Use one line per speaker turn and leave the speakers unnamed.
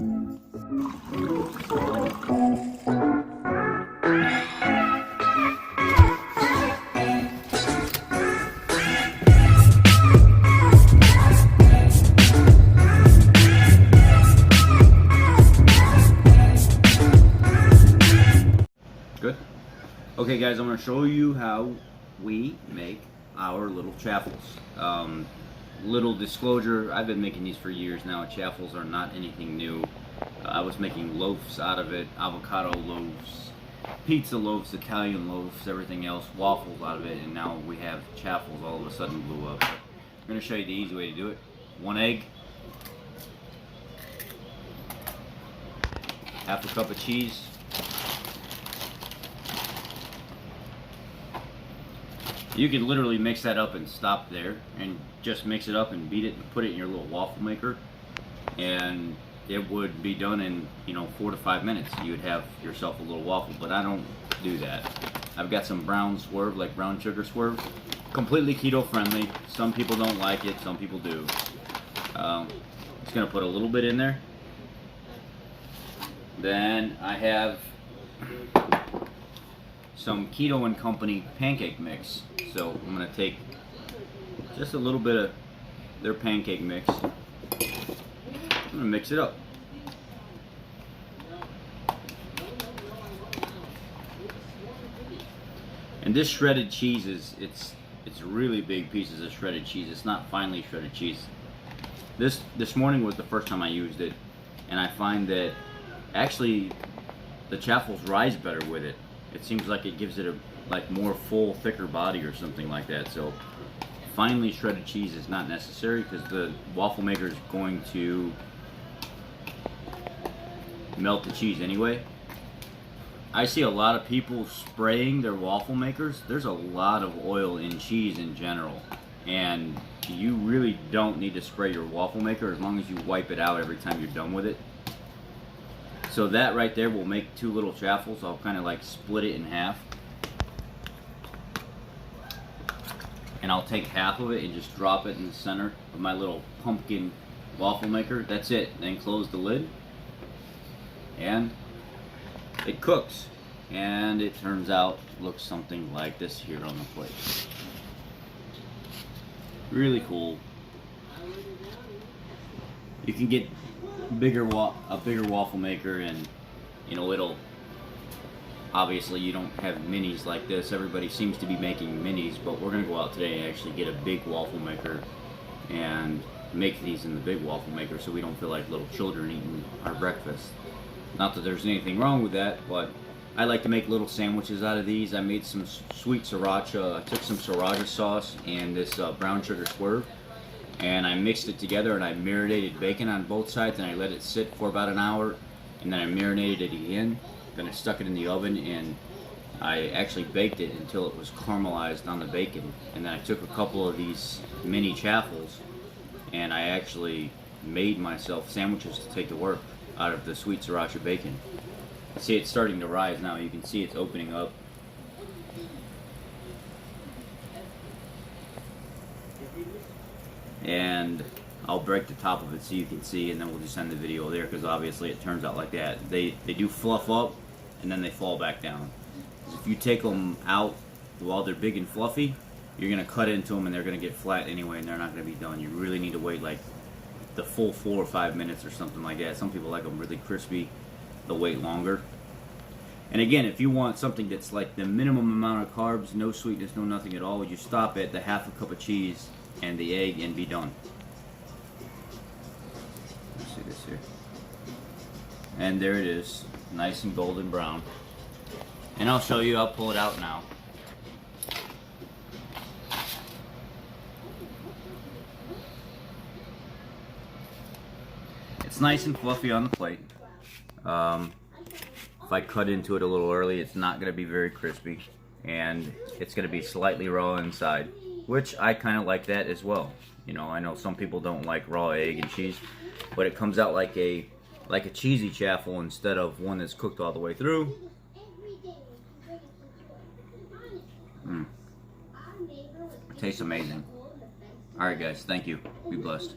Good. Okay guys, I'm going to show you how we make our little chaffles. Little disclosure, I've been making these for years now. Chaffles are not anything new. I was making loaves out of it, avocado loaves, pizza loaves, Italian loaves, everything else, waffles out of it, and now we have chaffles all of a sudden blew up. I'm going to show you the easy way to do it. 1 egg, half a cup of cheese, you can literally mix that up and stop there and just mix it up and beat it and put it in your little waffle maker, and it would be done in 4 to 5 minutes. You would have yourself a little waffle, but I don't do that. I've got some brown swerve, like brown sugar swerve, completely keto friendly. Some people don't like it, some people do. Just gonna put a little bit in there. Then I have some Keto and Company pancake mix. So I'm going to take just a little bit of their pancake mix. I'm going to mix it up. And this shredded cheese it's really big pieces of shredded cheese. It's not finely shredded cheese. This morning was the first time I used it, and I find that actually the chaffles rise better with it. It seems like it gives it a more full, thicker body or something like that. So finely shredded cheese is not necessary because the waffle maker is going to melt the cheese anyway. I see a lot of people spraying their waffle makers. There's a lot of oil in cheese in general, and you really don't need to spray your waffle maker as long as you wipe it out every time you're done with it. So that right there will make 2 little chaffles. I'll kind of like split it in half. And I'll take half of it and just drop it in the center of my little pumpkin waffle maker. That's it. Then close the lid. And it cooks. And it turns out looks something like this here on the plate. Really cool. You can get a bigger waffle maker, and it'll obviously you don't have minis like this. Everybody seems to be making minis, but we're gonna go out today and actually get a big waffle maker and make these in the big waffle maker so we don't feel like little children eating our breakfast. Not that there's anything wrong with that, but I like to make little sandwiches out of these. I made some sweet sriracha. I took some sriracha sauce and this brown sugar swerve, and I mixed it together, and I marinated bacon on both sides, and I let it sit for about an hour, and then I marinated it again. Then I stuck it in the oven, and I actually baked it until it was caramelized on the bacon. And then I took a couple of these mini chaffles, and I actually made myself sandwiches to take to work out of the sweet sriracha bacon. See, it's starting to rise now. You can see it's opening up. And I'll break the top of it so you can see, and then we'll just end the video there, because obviously it turns out like that. They do fluff up and then they fall back down. If you take them out while they're big and fluffy, you're going to cut into them and they're going to get flat anyway, and they're not going to be done. You really need to wait like the full 4 or 5 minutes or something like that. Some people like them really crispy. They'll wait longer. And again, if you want something that's like the minimum amount of carbs, no sweetness, no nothing at all, you stop at the half a cup of cheese and the egg and be done. Let's see this here. And there it is, nice and golden brown. And I'll show you, I'll pull it out now. It's nice and fluffy on the plate. If I cut into it a little early, it's not going to be very crispy, and it's going to be slightly raw inside, which I kind of like that as well. You know, I know some people don't like raw egg and cheese, but it comes out like a cheesy chaffle instead of one that's cooked all the way through. It tastes amazing. Alright guys, thank you. Be blessed.